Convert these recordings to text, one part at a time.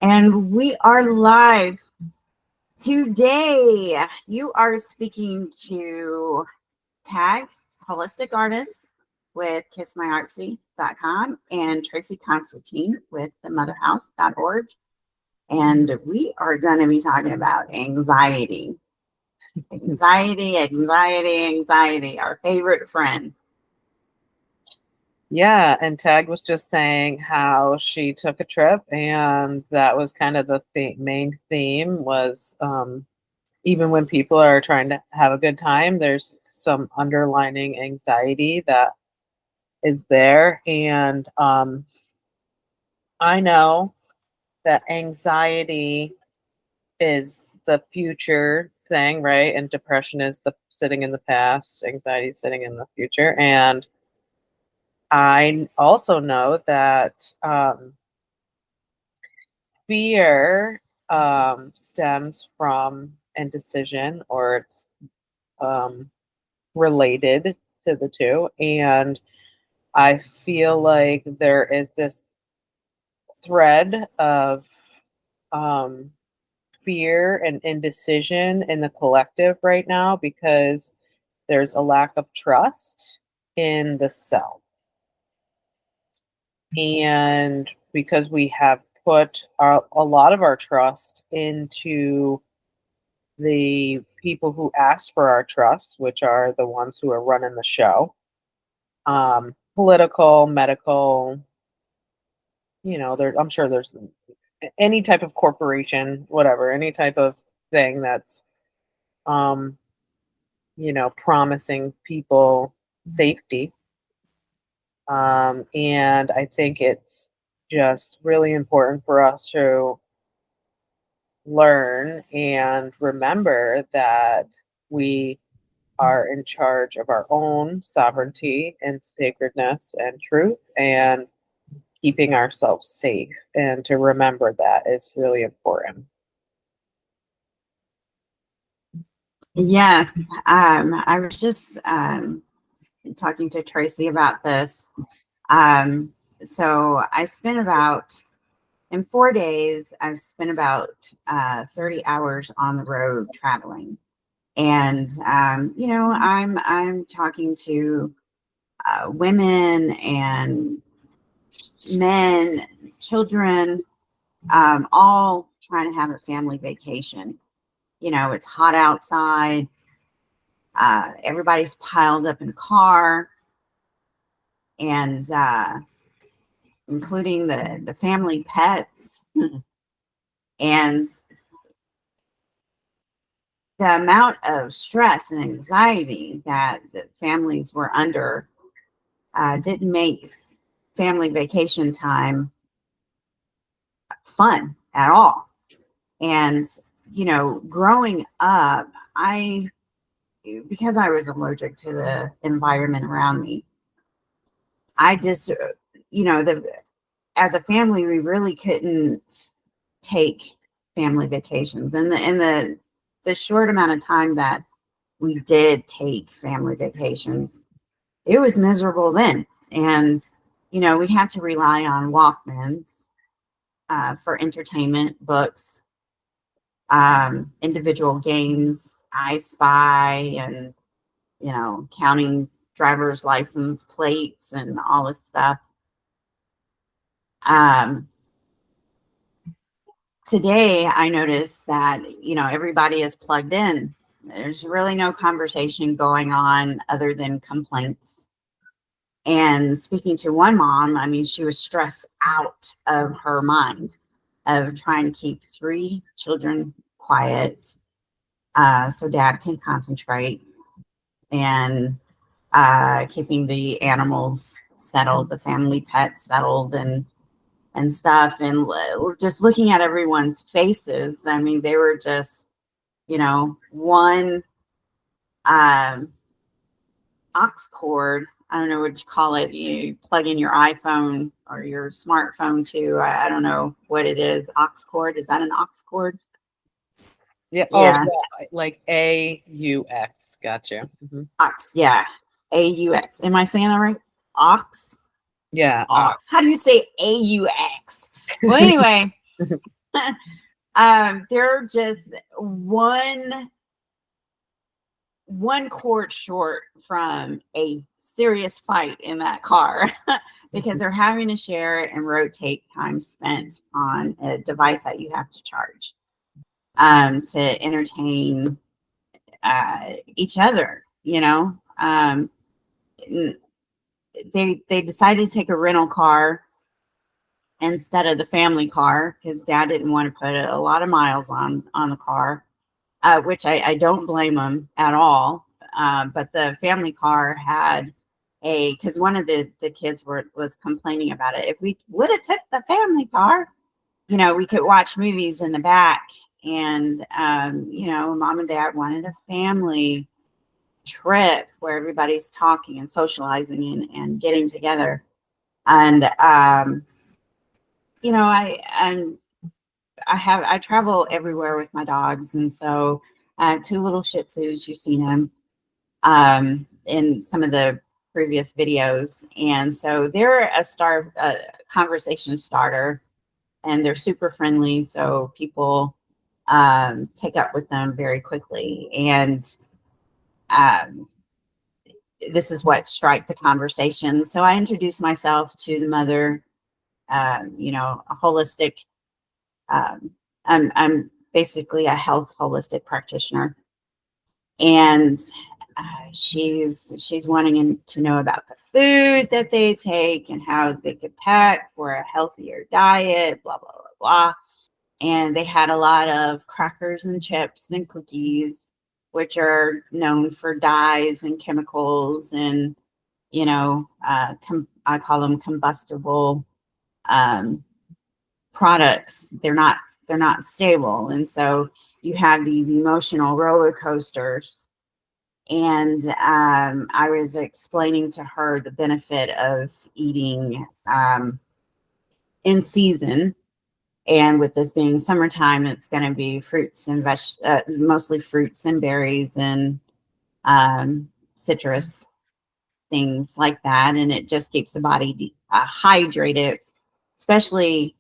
And we are live today. You are speaking to Tagg, holistic artist with kissmyartsy.com, and Tracy Constantine with themotherhouse.org. And we are going to be talking about anxiety. Anxiety, our favorite friend. Yeah, and Tagg was just saying how she took a trip, and that was kind of the main theme was even when people are trying to have a good time, there's some underlining anxiety that is there. And I know that anxiety is the future thing, right? And depression is the sitting in the past, anxiety is sitting in the future. And I also know that fear stems from indecision, or it's related to the two. And I feel like there is this thread of um, fear and indecision in the collective right now because there's a lack of trust in the self. And because we have put a lot of our trust into the people who asked for our trust, which are the ones who are running the show, political, medical, I'm sure there's any type of corporation, whatever, any type of thing that's, promising people safety. And I think it's just really important for us to learn and remember that we are in charge of our own sovereignty and sacredness and truth and keeping ourselves safe. And to remember that is really important. Yes, I was just talking to Tracy about this. So I spent in 4 days, I've spent about 30 hours on the road traveling. And, I'm talking to women and men, children, all trying to have a family vacation. It's hot outside. Everybody's piled up in a car, and including the family pets. And the amount of stress and anxiety that the families were under didn't make family vacation time fun at all. And, growing up, because I was allergic to the environment around me, I just, as a family, we really couldn't take family vacations. And the short amount of time that we did take family vacations, it was miserable then. And, we had to rely on Walkmans for entertainment, books, individual games, I Spy, and, counting driver's license plates and all this stuff. Today, I noticed that, everybody is plugged in. There's really no conversation going on other than complaints. And speaking to one mom, she was stressed out of her mind of trying to keep 3 children quiet so dad can concentrate, and keeping the animals settled, the family pets settled, and stuff. And just looking at everyone's faces, they were just, one aux cord. I don't know what you call it. You plug in your iPhone or your smartphone to, I don't know what it is. Aux cord. Is that an aux cord? Yeah. Oh, yeah. Like AUX. Gotcha. Mm-hmm. Aux. Yeah. AUX. Am I saying that right? Aux? Yeah. Aux. How do you say AUX? Well, anyway, They're just one court short from a serious fight in that car because they're having to share and rotate time spent on a device that you have to charge to entertain each other, you know. They decided to take a rental car instead of the family car because dad didn't want to put a lot of miles on the car, which I don't blame them at all. But the family car had because one of the kids was complaining about it. If we would have took the family car, you know, we could watch movies in the back. And, you know, mom and dad wanted a family trip where everybody's talking and socializing and getting together. And, you know, I travel everywhere with my dogs. And so I have two little Shih Tzus. You've seen them in some of the previous videos. And so they're a conversation starter, and they're super friendly. So people take up with them very quickly. And um, this is what strike the conversation. So I introduced myself to the mother, you know, a holistic, um, I'm basically a health holistic practitioner. And she's wanting to know about the food that they take and how they could pack for a healthier diet, blah, blah, blah, blah. And they had a lot of crackers and chips and cookies, which are known for dyes and chemicals and, you know, I call them combustible um, products. They're not stable. And so you have these emotional roller coasters. And I was explaining to her the benefit of eating in season. And with this being summertime, it's going to be fruits and mostly fruits and berries and citrus, things like that. And it just keeps the body hydrated, especially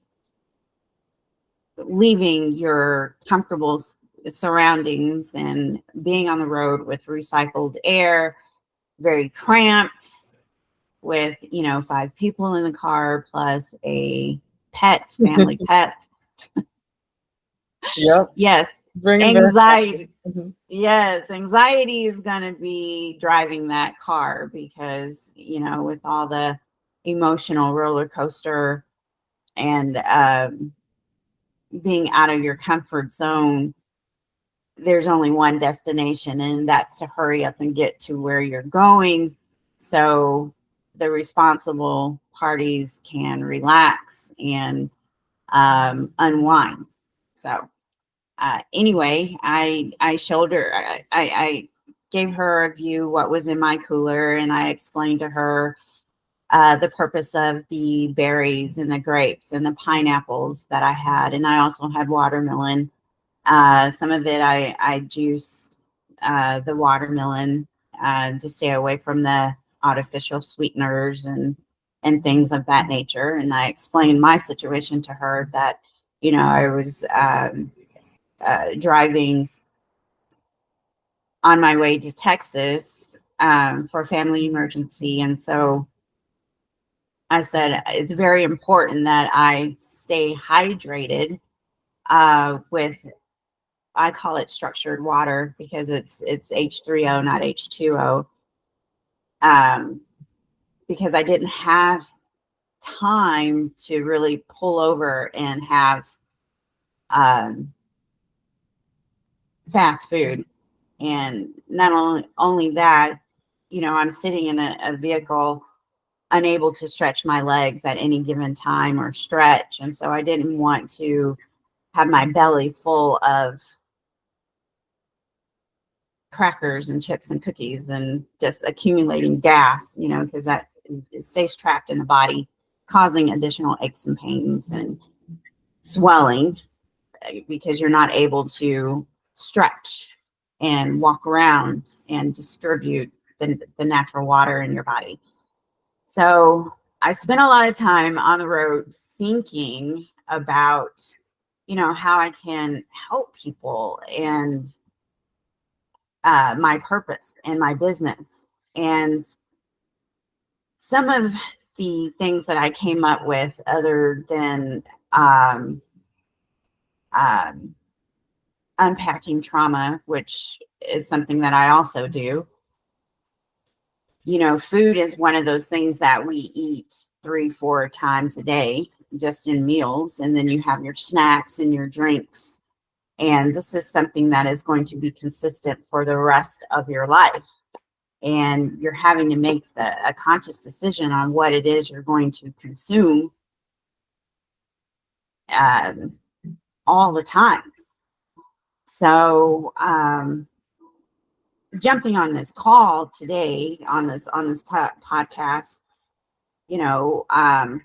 leaving your comfortable surroundings and being on the road with recycled air, very cramped with, you know, 5 people in the car plus a family pet. Yep. Yes. Bringing Anxiety. back. Yes. Anxiety is going to be driving that car because, you know, with all the emotional roller coaster and being out of your comfort zone, there's only one destination, and that's to hurry up and get to where you're going. So the responsible parties can relax and unwind. So anyway, I showed her, I gave her a view what was in my cooler, and I explained to her the purpose of the berries and the grapes and the pineapples that I had, and I also had watermelon. Some of it I juice the watermelon to stay away from the artificial sweeteners and things of that nature. And I explained my situation to her that, you know, I was driving on my way to Texas for a family emergency. And so I said, it's very important that I stay hydrated with, I call it structured water because it's H3O, not H2O. Because I didn't have time to really pull over and have fast food. And not only that, you know, I'm sitting in a vehicle unable to stretch my legs at any given time or stretch. And so I didn't want to have my belly full of crackers and chips and cookies and just accumulating gas, you know, because that it stays trapped in the body, causing additional aches and pains and swelling because you're not able to stretch and walk around and distribute the natural water in your body. So I spent a lot of time on the road thinking about how I can help people and my purpose and my business. And some of the things that I came up with, other than um, um, unpacking trauma, which is something that I also do. Food is one of those things that we eat 3, 4 times a day, just in meals. And then you have your snacks and your drinks. And this is something that is going to be consistent for the rest of your life. And you're having to make a conscious decision on what it is you're going to consume um, all the time. So, jumping on this call today on this podcast, you know, um,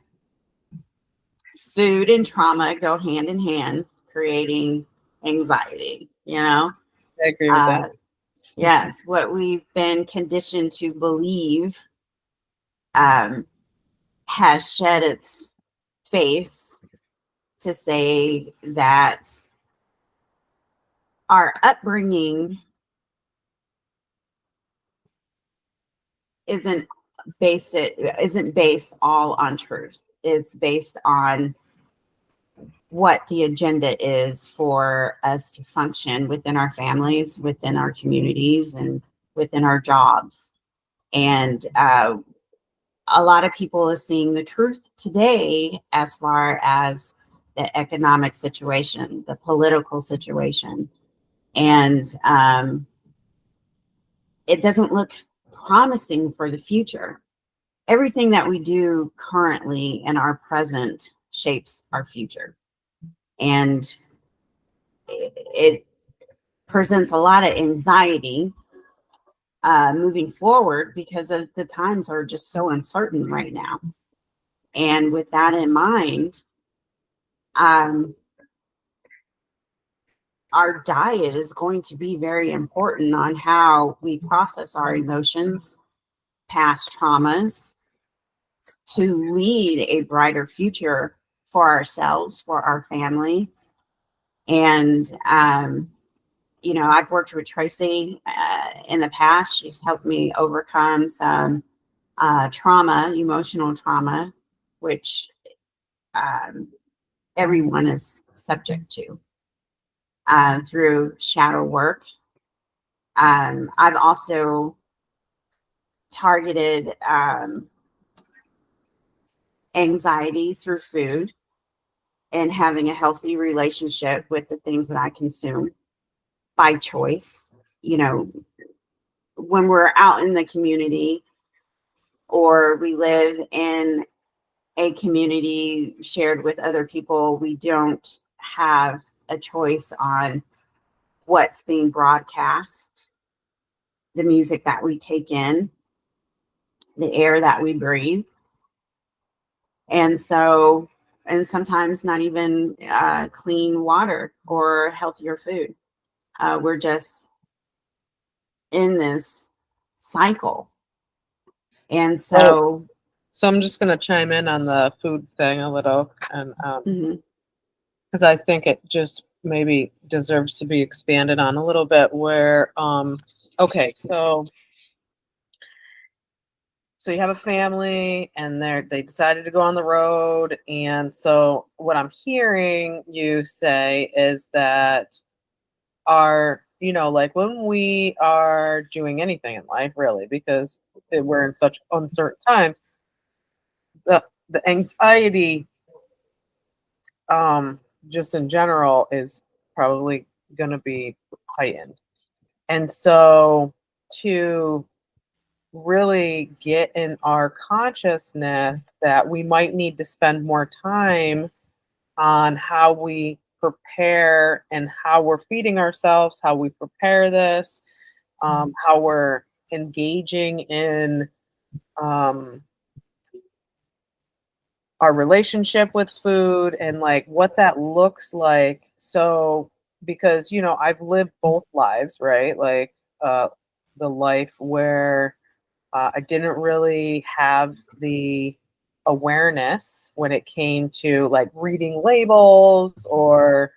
food and trauma go hand in hand, creating anxiety. I agree with Uh, that. yes, what we've been conditioned to believe um, has shed its face to say that our upbringing isn't isn't based all on truth. It's based on what the agenda is for us to function within our families, within our communities, and within our jobs. And a lot of people are seeing the truth today as far as the economic situation, the political situation. And it doesn't look promising for the future. Everything that we do currently in our present shapes our future. And it presents a lot of anxiety moving forward because of the times are just so uncertain right now. And with that in mind, um, our diet is going to be very important on how we process our emotions, past traumas, to lead a brighter future for ourselves, for our family. And, I've worked with Tracy in the past. She's helped me overcome some trauma, emotional trauma, which um, everyone is subject to through shadow work. I've also targeted anxiety through food and having a healthy relationship with the things that I consume by choice. You know, when we're out in the community or we live in a community shared with other people, we don't have a choice on what's being broadcast, the music that we take in, the air that we breathe. And so, and sometimes not even clean water or healthier food. We're just in this cycle. And Well, so, so I'm just going to chime in on the food thing a little, and mhm, because I think it just maybe deserves to be expanded on a little bit. Where, okay, so you have a family, and they decided to go on the road, and so what I'm hearing you say is that like when we are doing anything in life, really, because we're in such uncertain times, the anxiety, um, just in general, is probably going to be heightened. And so to really get in our consciousness that we might need to spend more time on how we prepare and how we're feeding ourselves, how we prepare this, how we're engaging in um, our relationship with food and like what that looks like. So, because, I've lived both lives, right? Like the life where I didn't really have the awareness when it came to like reading labels or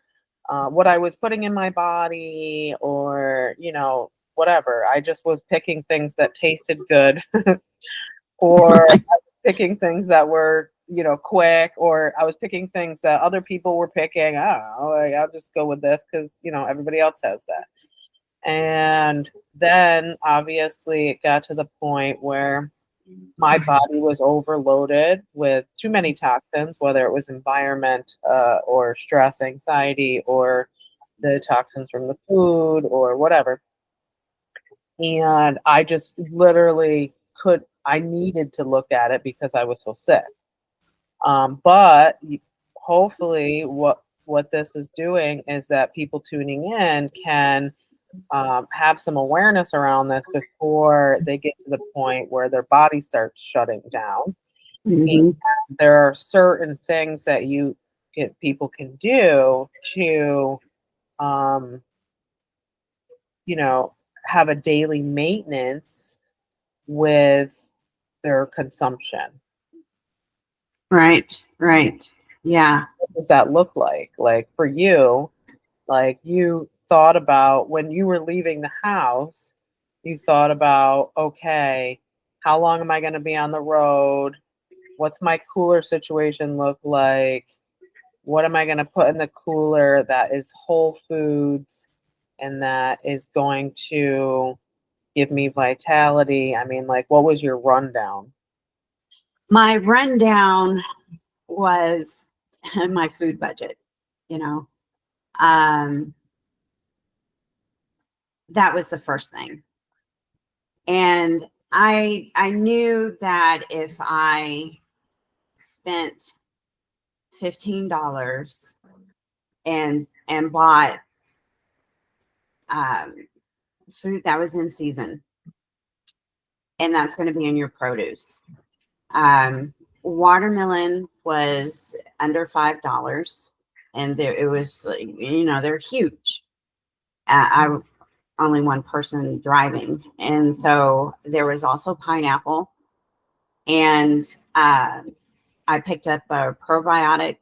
what I was putting in my body or, whatever. I just was picking things that tasted good or I was picking things that were, quick, or I was picking things that other people were picking. I don't know, like, I'll just go with this because, everybody else has that. And then obviously it got to the point where my body was overloaded with too many toxins, whether it was environment or stress, anxiety, or the toxins from the food or whatever. And I just literally I needed to look at it because I was so sick. But hopefully what this is doing is that people tuning in can have some awareness around this before they get to the point where their body starts shutting down. Mm-hmm. And there are certain things that people can do to, um, have a daily maintenance with their consumption. Right. Right. Yeah. What does that look like? Like for you, like you thought about when you were leaving the house, you thought about, okay, how long am I going to be on the road? What's my cooler situation look like? What am I going to put in the cooler that is whole foods and that is going to give me vitality? I mean, like, what was your rundown? My rundown was my food budget, you know. Um, that was the first thing. And I knew that if I spent $15 and bought um, food that was in season, and that's going to be in your produce. Um, Watermelon was under $5, and it was, they're huge. I only one person driving, and so there was also pineapple, and I picked up a probiotic,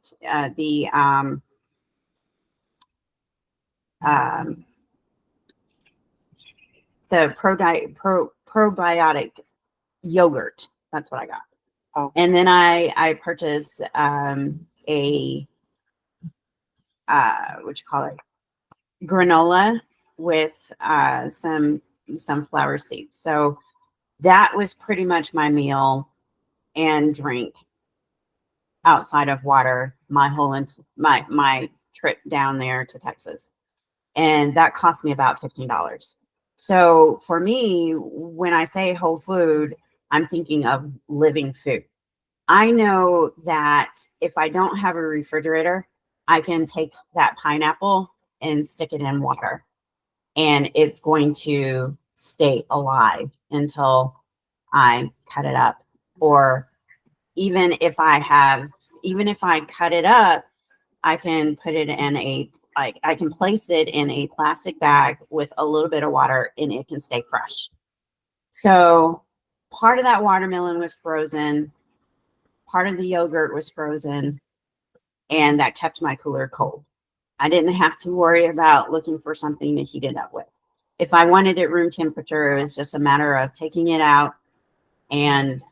um, the probiotic yogurt. That's what I got. Oh. And then I purchased a what you call it, granola with some sunflower seeds. So that was pretty much my meal and drink outside of water my my trip down there to Texas. And that cost me about $15. So for me, when I say whole food, I'm thinking of living food. I know that if I don't have a refrigerator, I can take that pineapple and stick it in water, and it's going to stay alive until I cut it up. Or even if I cut it up, I can put it in I can place it in a plastic bag with a little bit of water and it can stay fresh. So part of that watermelon was frozen, part of the yogurt was frozen, and that kept my cooler cold. I didn't have to worry about looking for something to heat it up with. If I wanted it room temperature, it was just a matter of taking it out and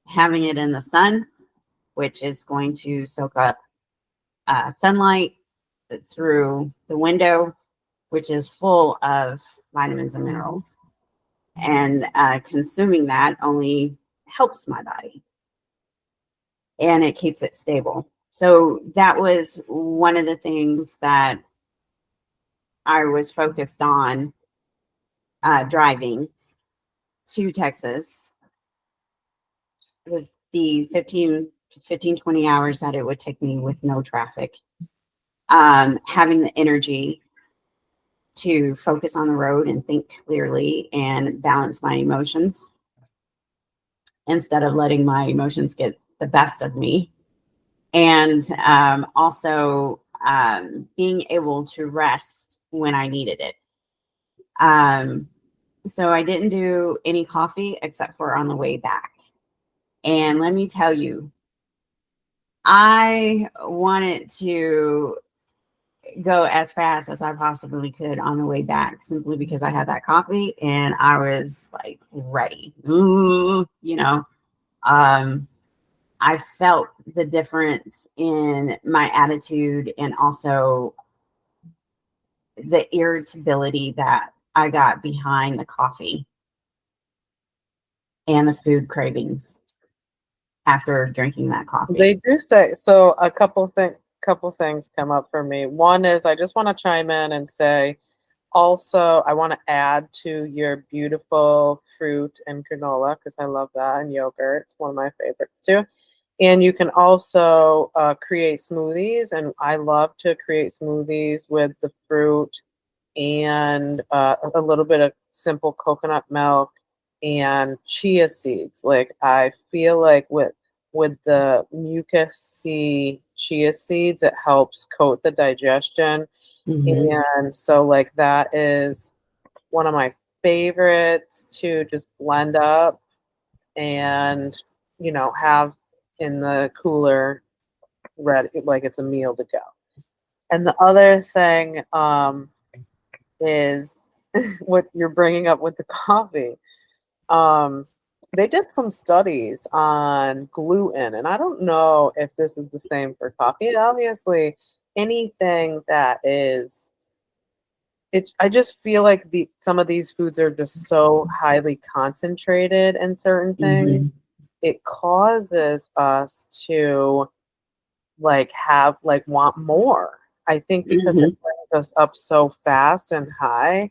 having it in the sun, which is going to soak up sunlight through the window, which is full of vitamins and minerals. And consuming that only helps my body and it keeps it stable. So that was one of the things that I was focused on driving to Texas, with the 20 hours that it would take me with no traffic. Having the energy to focus on the road and think clearly and balance my emotions instead of letting my emotions get the best of me. And also being able to rest when I needed it. So I didn't do any coffee except for on the way back. And let me tell you, I wanted to go as fast as I possibly could on the way back simply because I had that coffee and I was like ready. Ooh, I felt the difference in my attitude and also the irritability that I got behind the coffee and the food cravings after drinking that coffee. They do say so. A couple things come up for me. One is I just want to chime in and say, also, I want to add to your beautiful fruit and granola because I love that, and yogurt. It's one of my favorites too. And you can also create smoothies, and I love to create smoothies with the fruit and a little bit of simple coconut milk and chia seeds. Like I feel like with the mucusy chia seeds, it helps coat the digestion. Mm-hmm. And so like that is one of my favorites to just blend up and have in the cooler ready like it's a meal to go. And the other thing is what you're bringing up with the coffee. Um, they did some studies on gluten, and I don't know if this is the same for coffee. And obviously, anything that is, I just feel like some of these foods are just so highly concentrated in certain things. Mm-hmm. It causes us to want more. I think because it Mm-hmm. brings us up so fast and high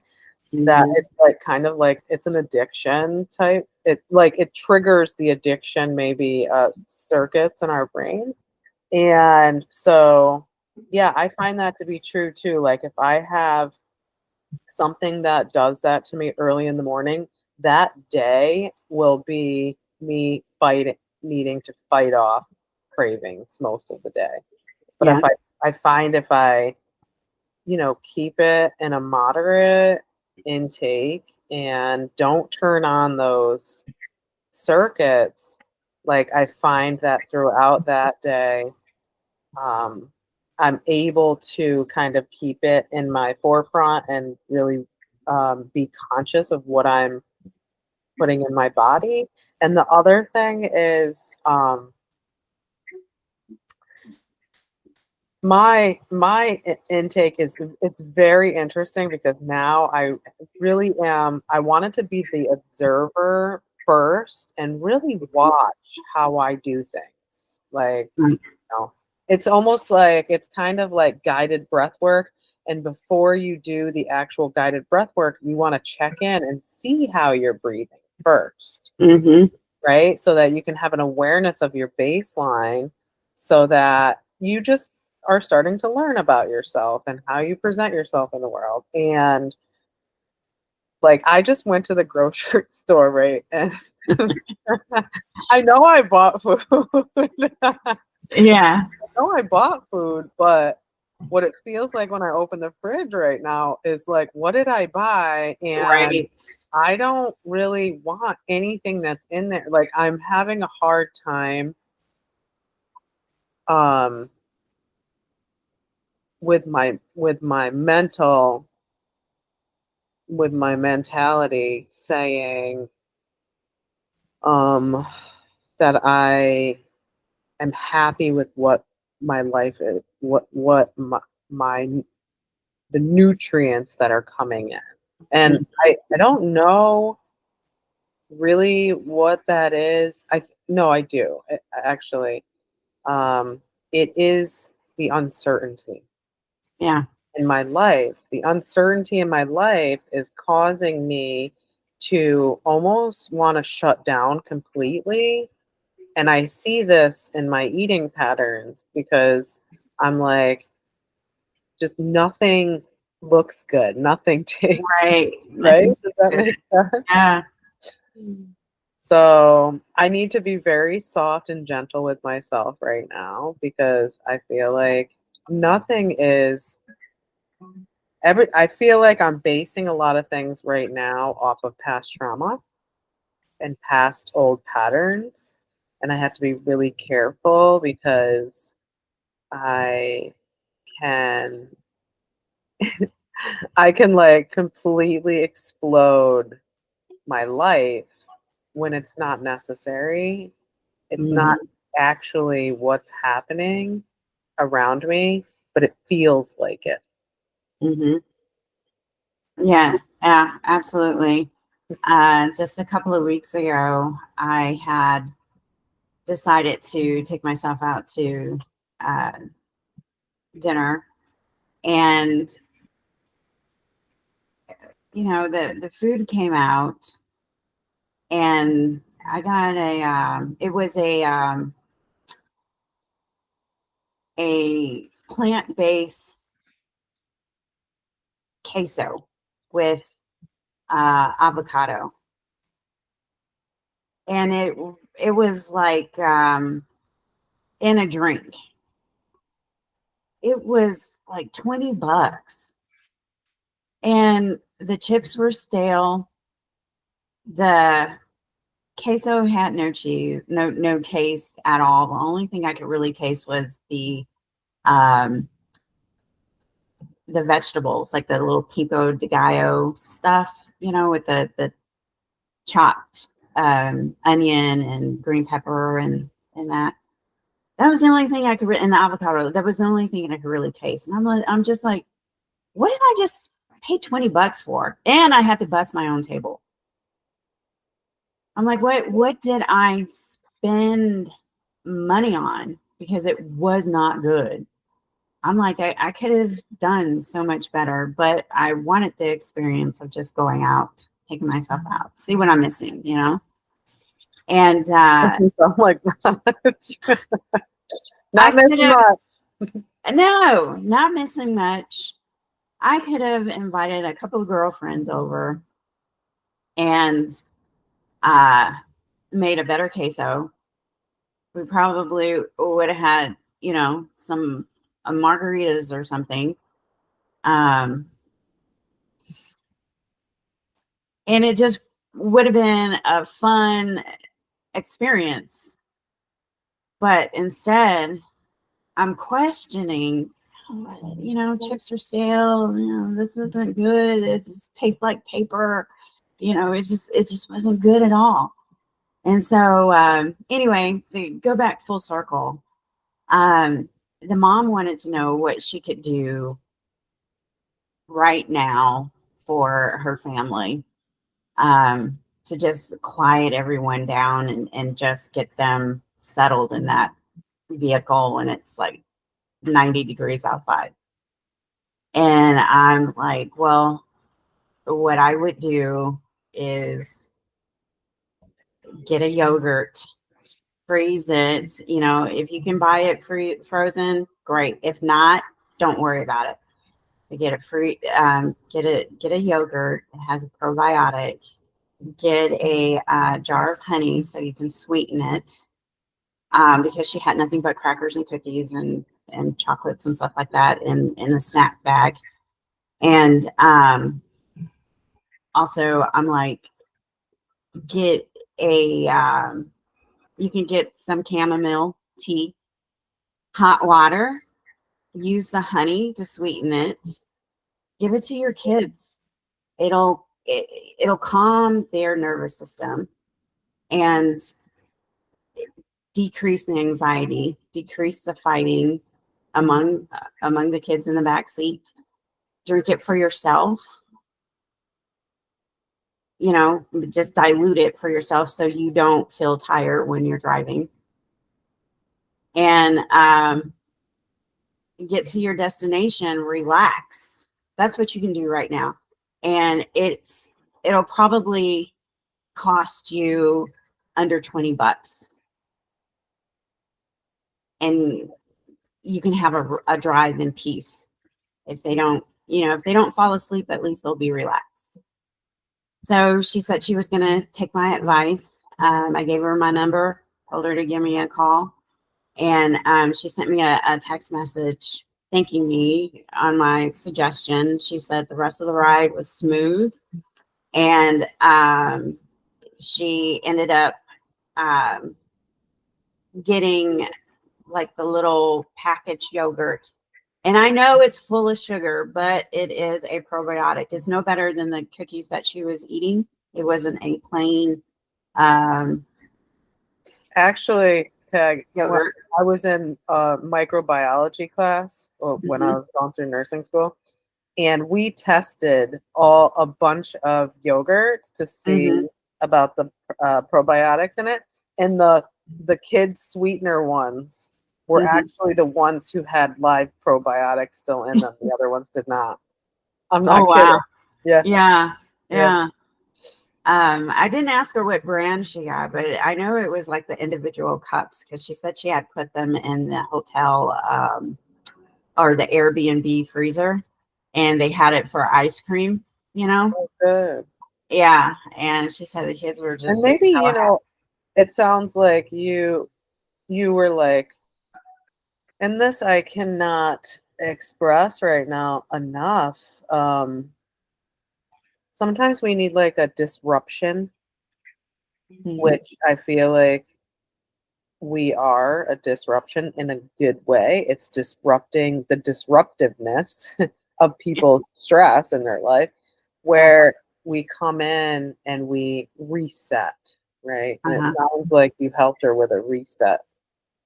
that Mm-hmm. it's like kind of like it's an addiction type. It triggers the addiction maybe circuits in our brain. And so yeah, I find that to be true too. Like if I have something that does that to me early in the morning, that day will be me fighting needing to fight off cravings most of the day. But Yeah. I find if I keep it in a moderate intake and don't turn on those circuits, like I find that throughout that day, um, I'm able to kind of keep it in my forefront and really be conscious of what I'm putting in my body. And the other thing is, my intake is it's very interesting because now I really am I wanted to be the observer first and really watch how I do things. Like, Right. it's almost like it's kind of like guided breath work. And before you do the actual guided breath work, you want to check in and see how you're breathing first, Mm-hmm. right? So that you can have an awareness of your baseline so that you just are starting to learn about yourself and how you present yourself in the world. And like I just went to the grocery store, right? And I know I bought food. I Yeah. know I bought food, but what it feels like when I open the fridge right now is like, what did I buy? And Right. I don't really want anything that's in there. Like I'm having a hard time um with my mentality saying um that I am happy with what my life is, what my the nutrients that are coming in. And I don't know really what that is. No, I do. Actually, um, it is the uncertainty Yeah. in my life. The uncertainty in my life is causing me to almost want to shut down completely. And I see this in my eating patterns because I'm like, just nothing looks good. Nothing tastes Right. right. Nothing Does tastes that good. make sense? Yeah. So I need to be very soft and gentle with myself right now because I feel like nothing is I feel like I'm basing a lot of things right now off of past trauma and past old patterns. and I have to be really careful because I can I can like completely explode my life when it's not necessary. It's not Mhm. actually what's happening around me, but it feels like it. Mhm. Yeah, yeah, absolutely. Just a couple of weeks ago, I had decided to take myself out to uh, dinner, and the food came out, and I got it was a plant-based queso with avocado, and it was like in a drink. It was like $20, and the chips were stale. The queso had no cheese, no taste at all. The only thing I could really taste was um the vegetables, like the little pico de gallo stuff, with the chopped onion and green pepper and that. That was the only thing I could and the avocado. That was the only thing I could really taste. And I'm just like, what did I just pay $20 for? And I had to bust my own table. I'm like, what did I spend money on? Because it was not good. I'm like, I could have done so much better, but I wanted the experience of just going out, taking myself out, see what I'm missing. And I'm like, I not could missing have, much. no, not missing much. I could have invited a couple of girlfriends over and uh, made a better queso. We probably would have had, some margaritas or something. Um, and it just would have been a fun experience. But instead, I'm questioning, chips are stale, this isn't good. It just tastes like paper. It just wasn't good at all. And so, anyway, to go back full circle, the mom wanted to know what she could do right now for her family, to just quiet everyone down and just get them settled in that vehicle when it's like 90 degrees outside. And I'm like, well, what I would do is get a yogurt, freeze it. If you can buy it frozen, great. If not, don't worry about it. Get it free. Get a yogurt. It has a probiotic. Get a jar of honey so you can sweeten it. Because she had nothing but crackers and cookies and chocolates and stuff like that in a snack bag. And also, I'm like, get a you can get some chamomile tea, hot water, use the honey to sweeten it, give it to your kids. It'll calm their nervous system and decrease the anxiety, decrease the fighting among the kids in the back seat. Drink it for yourself. Just dilute it for yourself so you don't feel tired when you're driving. And get to your destination, relax. That's what you can do right now. And it'll probably cost you under $20. And you can have a drive in peace. If they don't fall asleep, at least they'll be relaxed. So she said she was going to take my advice. I gave her my number, told her to give me a call. And she sent me a text message thanking me on my suggestion. She said the rest of the ride was smooth. And she ended up um, getting like the little packaged yogurt. And I know it's full of sugar, but it is a probiotic. It's no better than the cookies that she was eating. It wasn't a plain um, Actually, Tag, when yogurt. I was in microbiology class, or when I Hmm. was going through nursing school, and we tested a bunch of yogurts to see Hmm. about the probiotics in it, and the kids sweetener ones were Hmm. actually the ones who had live probiotics still in them. The other ones did not. I'm Oh not kidding. wow. Yeah, Yeah. yeah. Yeah. I didn't ask her what brand she got, but I know it was like the individual cups because she said she had put them in the hotel or the Airbnb freezer and they had it for ice cream, you know? Oh, good. Yeah. And she said the kids were And just maybe, so happy. it sounds like you were like, and this I cannot express right now enough. Sometimes we need like a disruption, Mhm. which I feel like we are a disruption in a good way. It's disrupting the disruptiveness of people's stress in their life, Yeah. where we come in and we reset, right? And it Uh-huh. sounds like you helped her with a reset.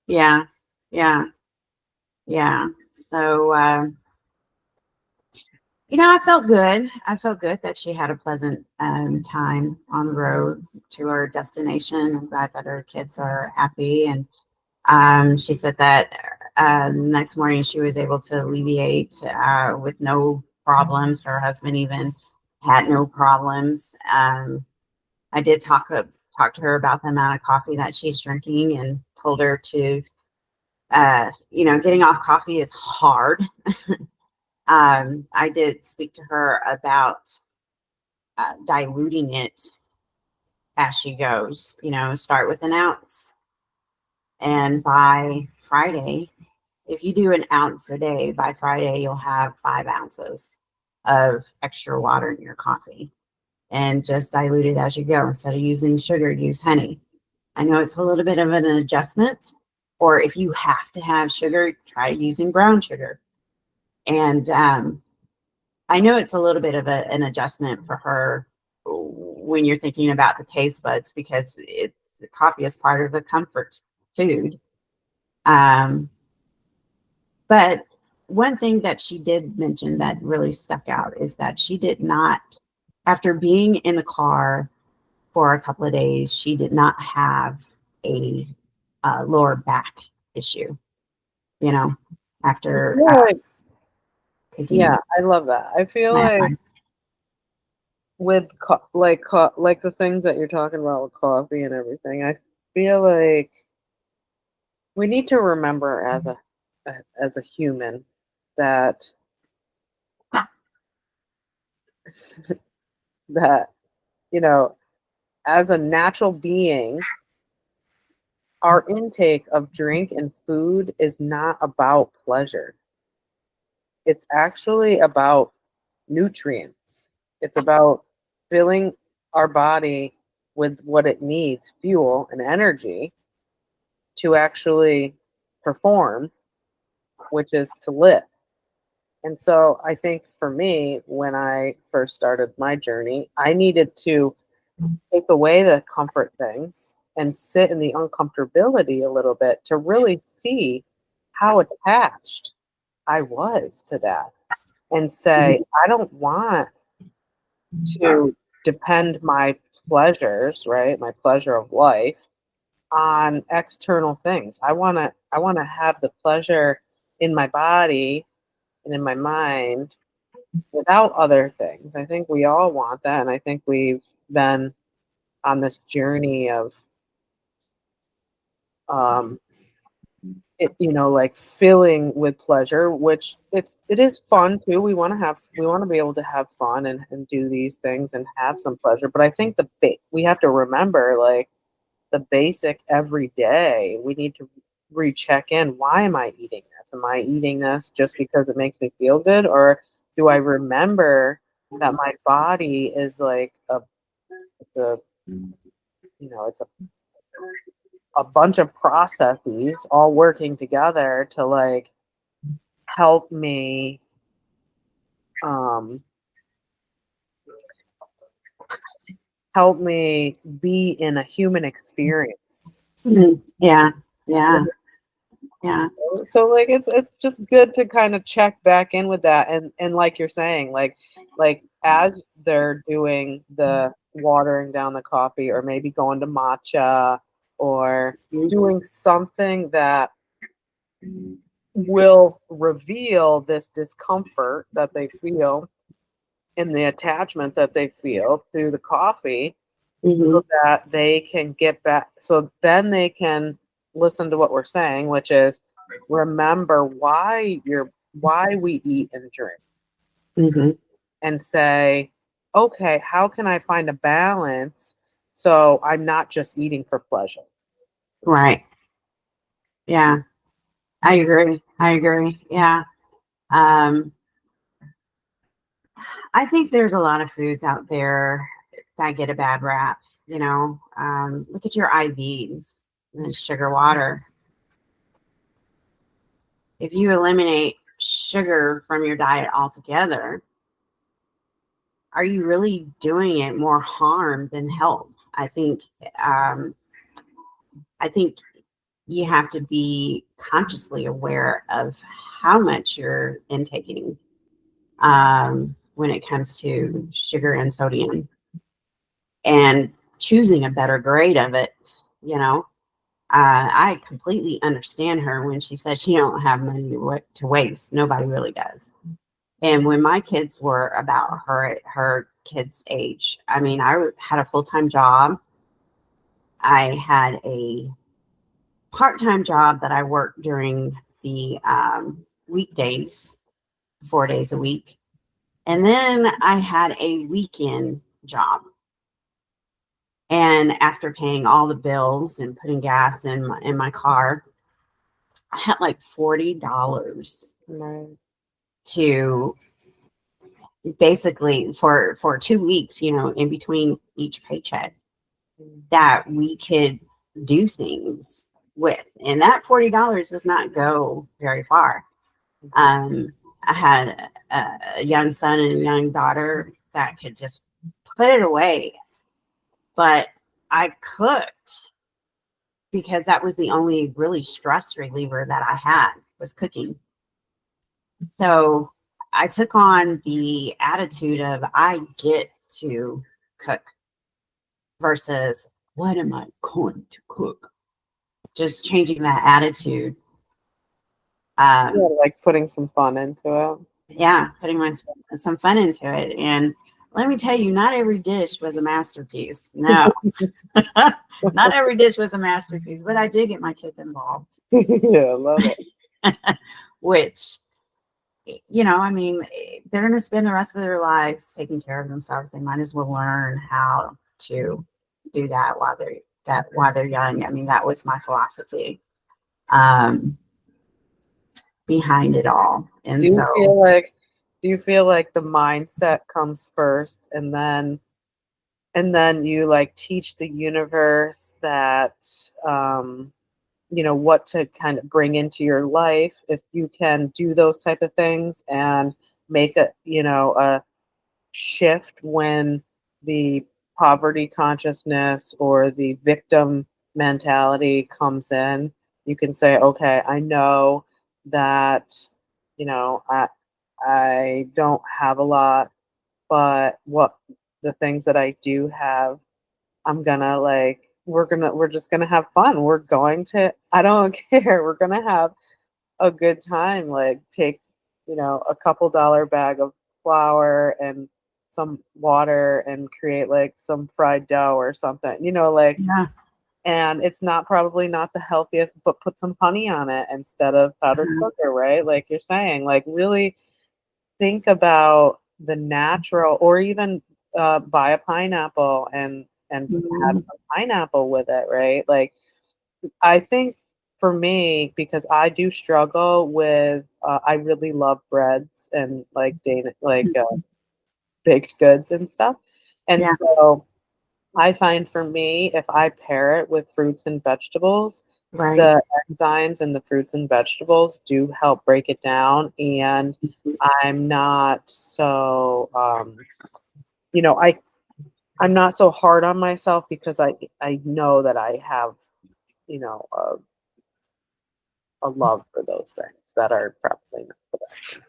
Yeah. Yeah. Yeah. So, I felt good. I felt good that she had a pleasant time on the road to her destination. I'm glad that her kids are happy. And she said that next morning she was able to alleviate with no problems. Her husband even had no problems. I did talk to her about the amount of coffee that she's drinking and told her to, getting off coffee is hard. I did speak to her about diluting it as she goes. Start with an ounce, and by Friday, if you do an ounce a day, by Friday you'll have 5 ounces of extra water in your coffee, and just dilute it as you go. Instead of using sugar, use honey. I know it's a little bit of an adjustment, or if you have to have sugar, try using brown sugar. And I know it's a little bit of an adjustment for her when you're thinking about the taste buds because it's coffee is part of the comfort food. Um, but one thing that she did mention that really stuck out is that she did not, after being in the car for a couple of days, she did not have a lower back issue, you know, I after feel like, yeah, taking I love that. I feel my like advice. with like the things that you're talking about with coffee and everything, I feel like we need to remember as a human that that you know as a natural being, our intake of drink and food is not about pleasure. It's actually about nutrients. It's about filling our body with what it needs, fuel and energy, to actually perform, which is to live. And so I think for me, when I first started my journey, I needed to take away the comfort things and sit in the uncomfortability a little bit to really see how attached I was to that and say, I don't want to depend my pleasures, right? My pleasure of life on external things. I want to have the pleasure in my body and in my mind without other things. I think we all want that, and I think we've been on this journey of um like filling with pleasure, which it is fun too. We want to be able to have fun and do these things and have some pleasure. But I think we have to remember, like, the basic every day. We need to recheck in. Why am I eating this? Am I eating this just because it makes me feel good? Or do I remember that my body is like it's a it's a a bunch of processes all working together to like help me um, be in a human experience. Mhm. Yeah. Yeah. Yeah. So like it's just good to kind of check back in with that, and like you're saying, like as they're doing the watering down the coffee, or maybe going to matcha, or doing something that will reveal this discomfort that they feel and the attachment that they feel to the coffee, Mm-hmm. so that they can get back, so then they can listen to what we're saying, which is remember why we eat and drink, Mm-hmm. and say, okay, how can I find a balance so I'm not just eating for pleasure? Right. Yeah. I agree. I agree. Yeah. Um, I think there's a lot of foods out there that get a bad rap. Look at your IVs and sugar water. If you eliminate sugar from your diet altogether, are you really doing it more harm than help? Um, I think you have to be consciously aware of how much you're intaking when it comes to sugar and sodium, and choosing a better grade of it. I completely understand her when she says she don't have money to waste. Nobody really does. And when my kids were about her kids' age, I mean, I had a full-time job. I had a part-time job that I worked during the weekdays, 4 days a week. And then I had a weekend job. And after paying all the bills and putting gas in my car, I had like $40 Right. to basically for 2 weeks, in between each paycheck, that we could do things with. And that $40 does not go very far. I had a young son and a young daughter that could just put it away, but I cooked because that was the only really stress reliever that I had, was cooking. So I took on the attitude of I get to cook versus what am I going to cook? Just changing that attitude. Yeah, Um, like putting some fun into it. yeah, putting some fun into it. And let me tell you, not every dish was a masterpiece. No, not every dish was a masterpiece, but I did get my kids involved, Yeah, I love it. which, I mean, they're going to spend the rest of their lives taking care of themselves. They might as well learn how to do that while they're young. I mean, that was my philosophy um, behind it all. Do And you so, feel like do you feel like the mindset comes first, and then you like teach the universe that what to kind of bring into your life if you can do those type of things, and make a shift when the poverty consciousness or the victim mentality comes in? You can say, okay, I know that you know i I don't have a lot, but what the things that I do have, I'm gonna like we're just gonna have fun. We're going to, I don't care. We're gonna have a good time. Like take, a couple dollar bag of flour and some water and create like some fried dough or something, like, yeah. and it's probably not the healthiest, but put some honey on it instead of powdered sugar, right? Like you're saying, like really think about the natural, or even buy a pineapple and have Mhm. some pineapple with it, right? Like I think for me, because I do struggle with, I really love breads and like baked goods and stuff, and Yeah. so I find for me, if I pair it with fruits and vegetables, Right. the enzymes in the fruits and vegetables do help break it down, and I'm not so you know, I'm not so hard on myself because I know that I have, you know, a love for those things that are probably not the best.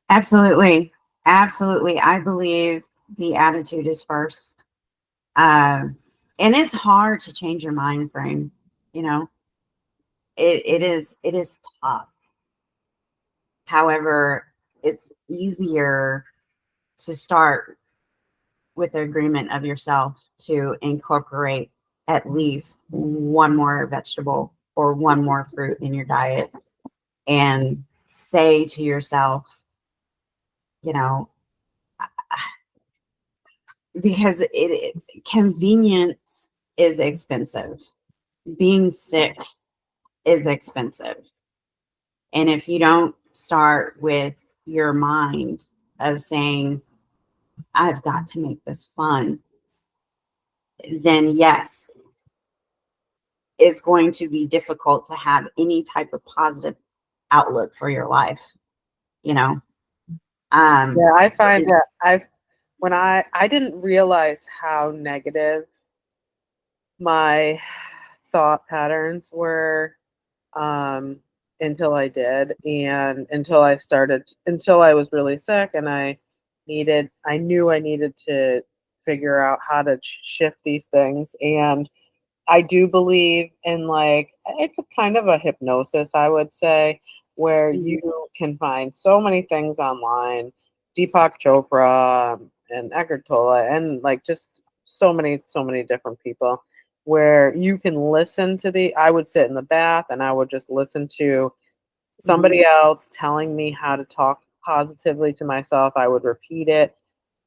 Absolutely. Absolutely. I believe the attitude is first. Um, and it's hard to change your mind frame. You know, it is tough. However, it's easier to start with the agreement of yourself to incorporate at least one more vegetable or one more fruit in your diet and say to yourself, you know, because convenience is expensive. Being sick is expensive. And if you don't start with your mind of saying, I've got to make this fun, then yes, it's going to be difficult to have any type of positive outlook for your life, you know. Yeah, I find It- that I didn't realize how negative my thought patterns were um, until I did, and until I was really sick, and I knew I needed to figure out how to shift these things, and I do believe in like it's a kind of a hypnosis, I would say, where Mhm. you can find so many things online, Deepak Chopra and Eckhart Tolle, and like just so many different people, where you can listen to the. I would sit in the bath and I would just listen to Mhm. somebody else telling me how to talk positively to myself. I would repeat it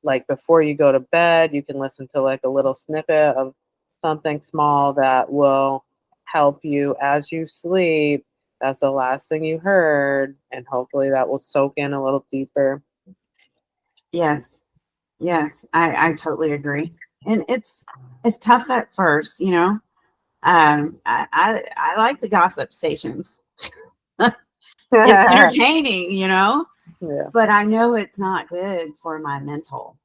like before you go to bed. You can listen to like a little snippet of something small that will help you as you sleep. That's the last thing you heard, and hopefully that will soak in a little deeper. Yes, yes, I totally agree. And it's tough at first, you know. I like the gossip stations. It's Yeah. entertaining, you know, Yeah. but I know it's not good for my mental.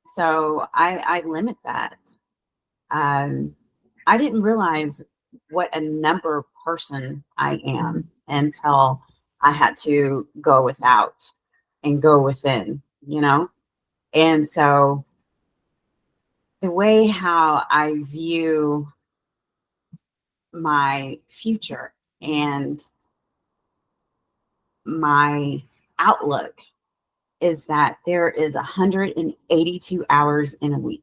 So I limit that. Um, I didn't realize what a number person I am until I had to go without and go within, you know? And so the way how I view my future and my outlook is that there is 182 hours in a week,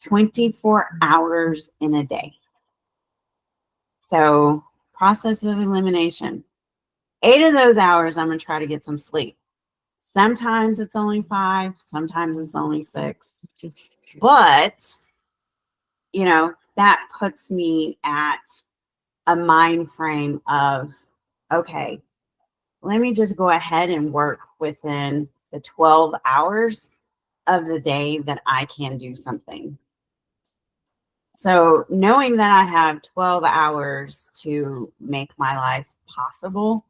24 hours in a day. So, process of elimination. 8 of those hours, I'm going to try to get some sleep. Sometimes it's only 5, sometimes it's only 6. But, that puts me at a mind frame of, okay, let me just go ahead and work within the 12 hours of the day that I can do something. So, knowing that I have 12 hours to make my life possible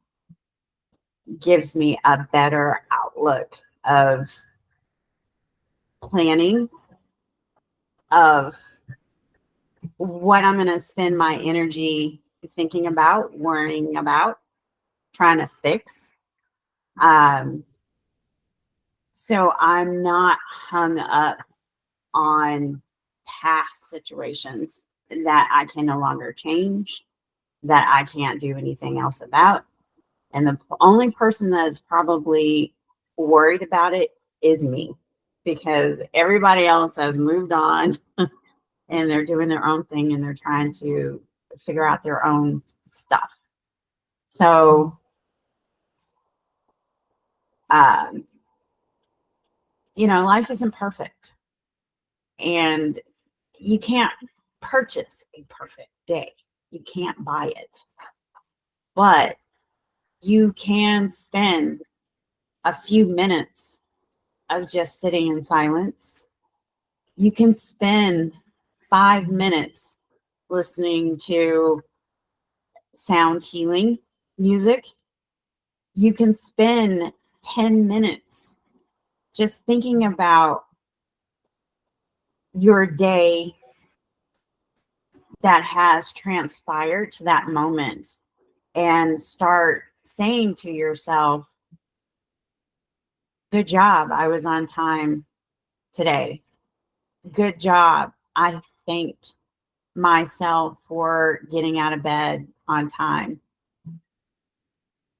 gives me a better outlook of planning, of what I'm going to spend my energy thinking about, worrying about, trying to fix. Um, so I'm not hung up on past situations that I can no longer change, that I can't do anything else about. And the only person that is probably worried about it is me, because everybody else has moved on and they're doing their own thing and they're trying to figure out their own stuff. So, um, life isn't perfect and you can't purchase a perfect day. You can't buy it, but you can spend a few minutes of just sitting in silence. You can spend 5 minutes listening to sound healing music. You can spend 10 minutes just thinking about your day that has transpired to that moment and start saying to yourself, good job, I was on time today. Good job, I thanked myself for getting out of bed on time.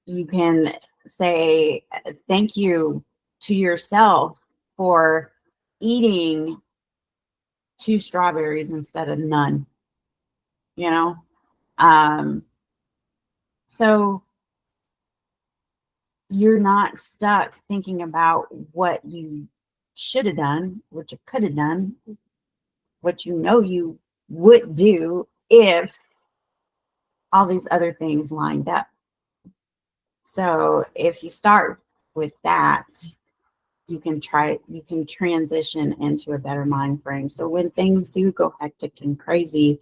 You can say thank you to yourself for eating 2 strawberries instead of none, you know? Um, so you're not stuck thinking about what you should have done, what you could have done, what you know you would do if all these other things lined up. So if you start with that, you can transition into a better mind frame. So when things do go hectic and crazy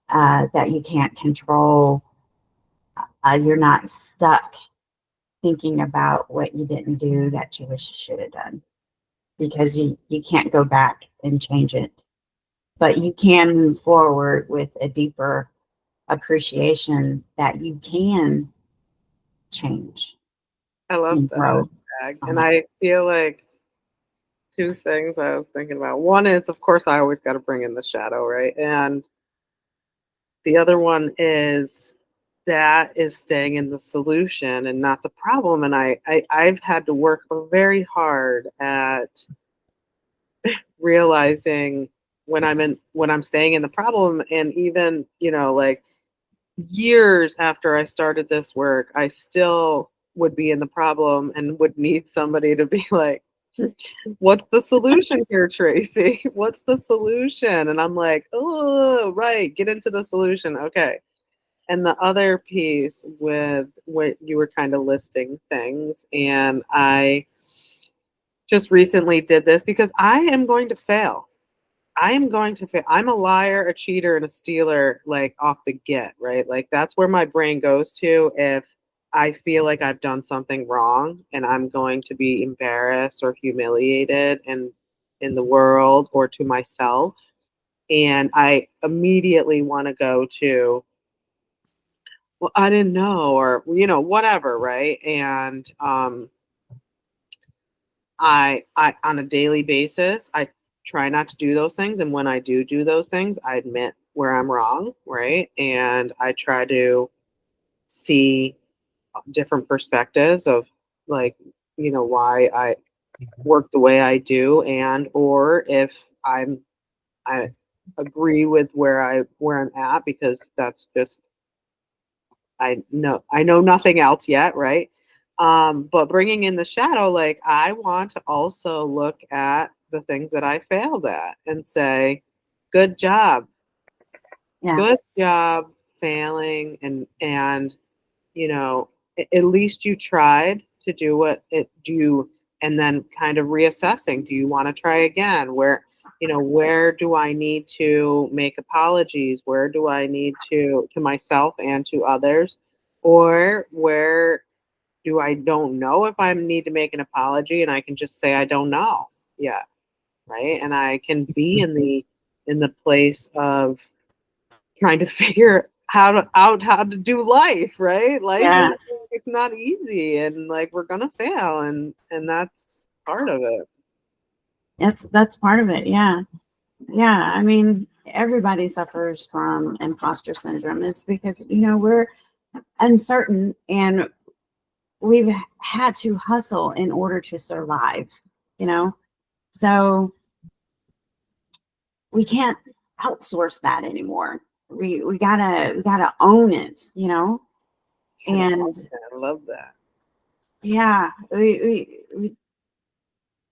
that you can't control, you're not stuck thinking about what you didn't do that you wish you should have done, because you can't go back and change it. But you can move forward with a deeper appreciation that you can change I love and that, grow. Tagg. And I feel like two things I was thinking about. One is, of course, I always got to bring in the shadow, right? And the other one is that is staying in the solution and not the problem. And I've had to work very hard at realizing when I'm staying in the problem. And even, like years after I started this work, I still would be in the problem and would need somebody to be like, what's the solution here, Tracy? What's the solution? And I'm like, oh, right, get into the solution. Okay. And the other piece with what you were kind of listing things, and I just recently did this because I am going to fail. I am going to fail. I'm a liar, a cheater, and a stealer, like off the get, right? Like that's where my brain goes to if I feel like I've done something wrong and I'm going to be embarrassed or humiliated in the world or to myself. And I immediately want to go to, well, I didn't know, or whatever, right? And I on a daily basis, I try not to do those things, and when I do those things, I admit where I'm wrong, right? And I try to see different perspectives of, like, why I work the way I do, and or if I agree with where I'm at, because that's just, I know nothing else yet, right? But bringing in the shadow, like I want to also look at the things that I failed at and say, good job, Yeah. good job failing, and at least you tried to do what it do, and then kind of reassessing, do you want to try again? Where do I need to make apologies? Where do I need to myself and to others? Or where do I don't know if I need to make an apology, and I can just say I don't know yet, right? And I can be in the place of trying to figure out how to do life, right? Life Yeah. is, it's not easy, and like we're gonna fail, and that's part of it. Yes, that's part of it. Yeah. Yeah. I mean, everybody suffers from imposter syndrome. It's because, we're uncertain and we've had to hustle in order to survive, you know? So we can't outsource that anymore. We gotta own it. And I love that. yeah,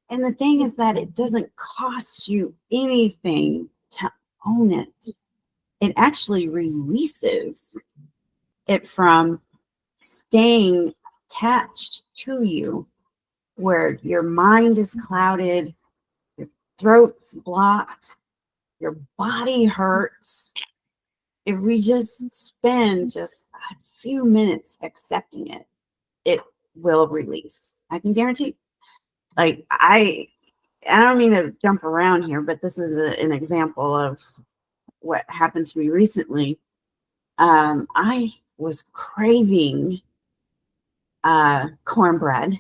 and the thing is that it doesn't cost you anything to own it. It actually releases it from staying attached to you, where your mind is clouded, throat's blocked, your body hurts. If we just spend just a few minutes accepting it, it will release. I can guarantee. Like I don't mean to jump around here, but this is an example of what happened to me recently. I was craving cornbread.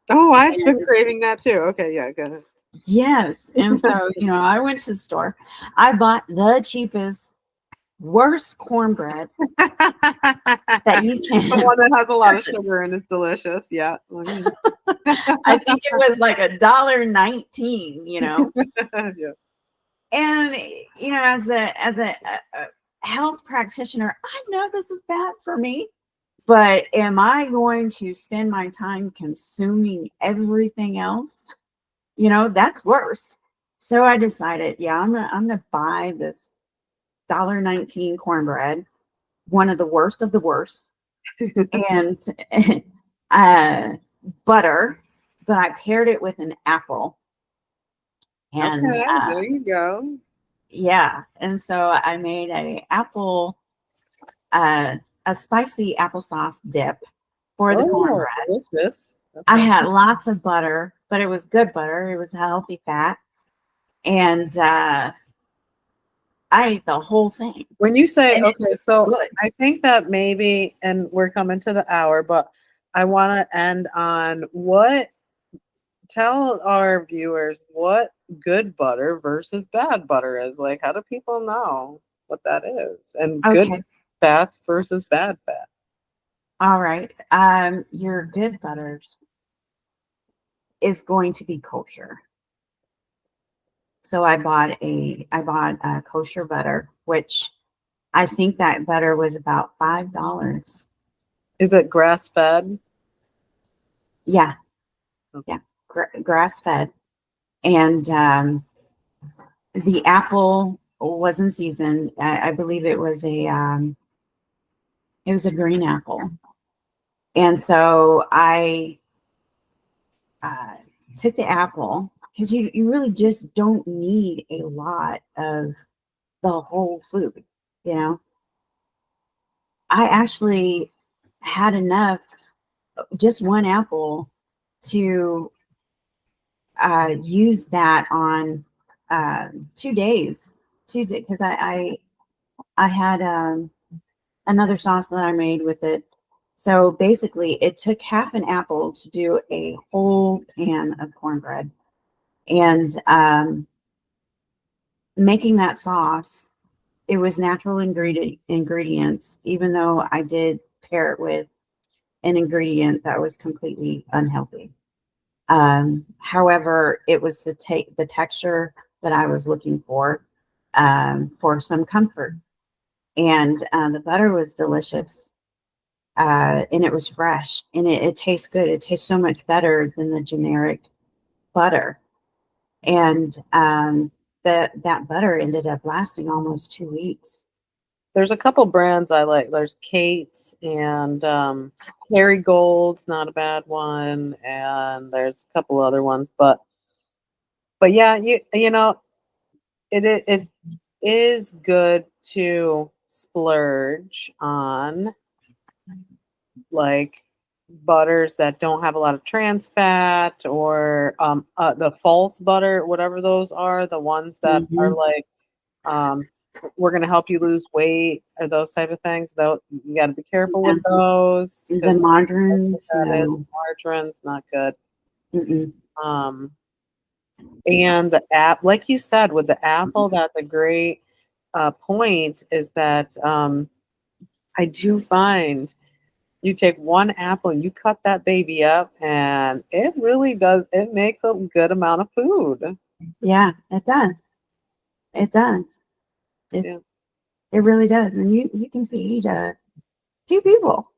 Oh, I've been And craving that too. Okay, yeah, go ahead. yes. And so, I went to the store. I bought the cheapest, worst cornbread that you The can one that has a lot of purchase. sugar and is delicious. Yeah. I think it was like $1.19, Yeah. And as a health practitioner, I know this is bad for me, but am I going to spend my time consuming everything else? That's worse. So I decided, yeah, I'm gonna buy this $1.19 cornbread, one of the worst, and uh, butter, but I paired it with an apple, and Okay, there you go. yeah, and so I made a spicy applesauce dip for the Oh, cornbread. delicious. I Okay. had lots of butter, but it was good butter. It was a healthy fat, and I ate the whole thing, When you say, and it okay, was so good. I think that maybe, and we're coming to the hour, but I want to end on tell our viewers what good butter versus bad butter is. Like, how do people know what that is? And good Okay, fats versus bad fat. all right. Your good butters is going to be kosher. So I bought a kosher butter, which I think that butter was about $5. Is it grass fed? Yeah, yeah, grass fed, and the apple wasn't seasoned. I believe it was a green apple, and so I uh, took the apple because you really just don't need a lot of the whole food. You know, I actually had enough, just one apple, to use that on 2 days. 2 days because I had another sauce that I made with it. So basically, it took half an apple to do a whole pan of cornbread, and making that sauce. It was natural ingredients, even though I did pair it with an ingredient that was completely unhealthy. However, it was the texture that I was looking for some comfort, and the butter was delicious, and it was fresh, and it tastes good. It tastes so much better than the generic butter, and that butter ended up lasting almost 2 weeks. There's a couple brands I like. There's Kate's and Kerrygold's not a bad one, and there's a couple other ones, but yeah, you know it is good to splurge on like butters that don't have a lot of trans fat or the false butter, whatever those are, the ones that are Hmm. like um, we're going to help you lose weight or those type of things. Though you got to be careful Yeah. with those The because margarines, that is no. margarine's not good. Mm-mm. Um, and the app, like you said, with the apple, that's a great point. Is that I do find you take one apple and you cut that baby up, and it really does. It makes a good amount of food. Yeah, it does. It does. It Yeah. it really does, and you can feed two people.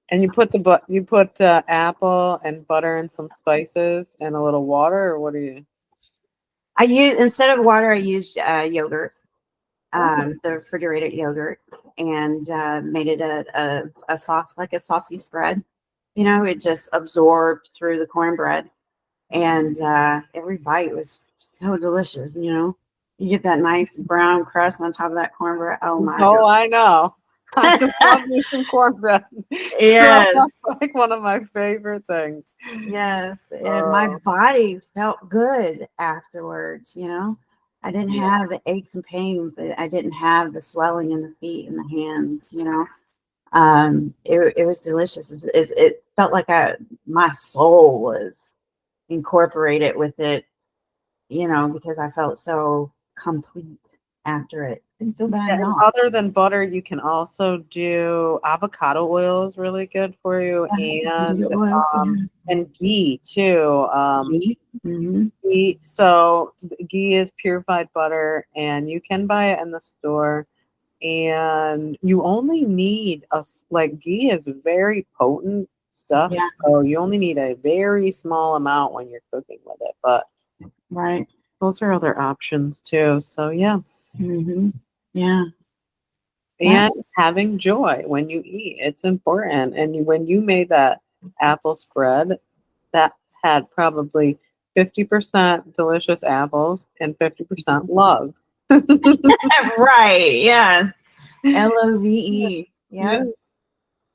And you put apple and butter and some spices and a little water, or what do you? I use Instead of water, I used yogurt, Okay. the refrigerated yogurt, and made it a sauce, like a saucy spread. It just absorbed through the cornbread, and every bite was so delicious, you know. You get that nice brown crust on top of that cornbread. Oh my Oh, God. I know. I love me some cornbread. Yes. That's like one of my favorite things. Yes. And my Oh, body felt good afterwards, you know. I didn't yeah. have the aches and pains. I didn't have the swelling in the feet and the hands, you know. It was delicious. It felt like my soul was incorporated with it, you know, because I felt so complete after it. Didn't feel bad Yeah, at and all. other than butter, you can also do avocado oil is really good for you, Yeah, you can do the oils. and ghee too. Ghee. Mm-hmm. Ghee, so ghee is purified butter, and you can buy it in the store. And you only need like ghee is very potent stuff, Yeah, so you only need a very small amount when you're cooking with it. But right. those are other options too. So yeah. Mm-hmm. Yeah. That, And having joy when you eat, it's important. And when you made that apple spread, that had probably 50% delicious apples and 50% love. right. Yes. LOVE. Yeah, Yep.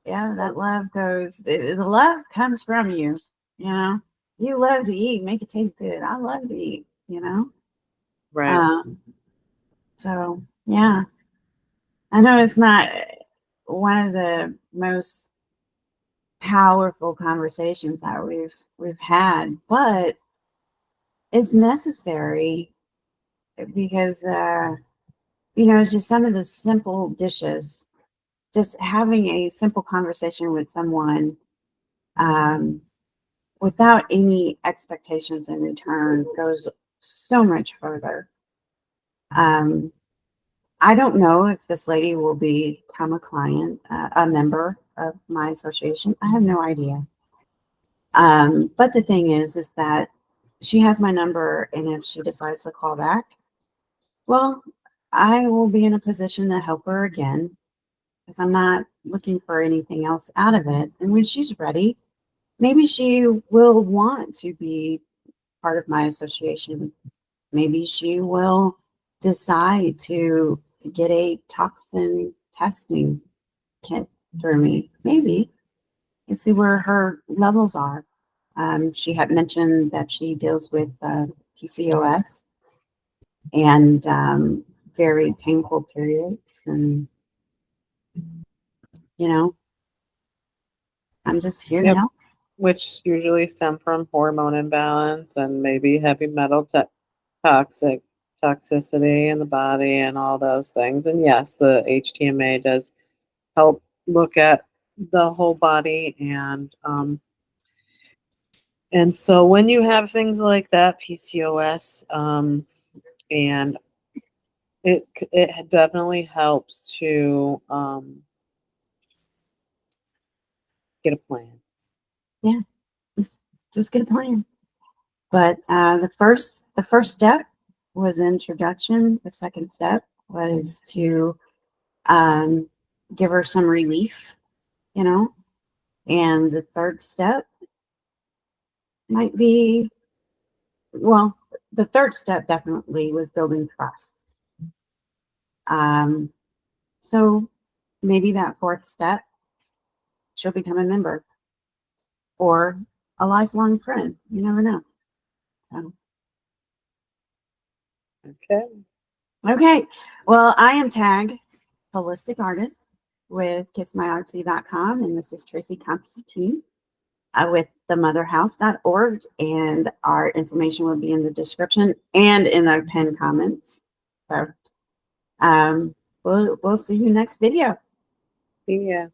Yeah. That love goes, the love comes from you, you know. You love to eat, make it taste good. I love to eat, you know. right. Um, so yeah. I know it's not one of the most powerful conversations that we've had, but it's necessary because you know, just some of the simple dishes, just having a simple conversation with someone um, without any expectations in return goes so much further. Um, I don't know if this lady will become a client, a member of my association. I have no idea. But the thing is that she has my number, and if she decides to call back, well, I will be in a position to help her again because I'm not looking for anything else out of it. And when she's ready, maybe she will want to be part of my association. Maybe she will decide to get a toxin testing kit through me. Maybe and see where her levels are. She had mentioned that she deals with PCOS and very painful periods. And, you know, I'm just here to Yep. help. Which usually stem from hormone imbalance and maybe heavy metal toxic toxicity in the body and all those things. And yes, the HTMA does help look at the whole body and so when you have things like that, PCOS, and it definitely helps to get a plan. Yeah, just get a plan. But the first step was introduction. The second step was to um, give her some relief, you know. And the third step might be, well, the third step definitely was building trust. Um, so maybe that fourth step, she'll become a member or a lifelong friend. You never know. So, Okay. okay. Well, I am Tagg, holistic artist with kissmyartsy.com, and this is Tracy Constantine with themotherhouse.org, and our information will be in the description and in the pinned comments. So we'll see you next video. Yeah.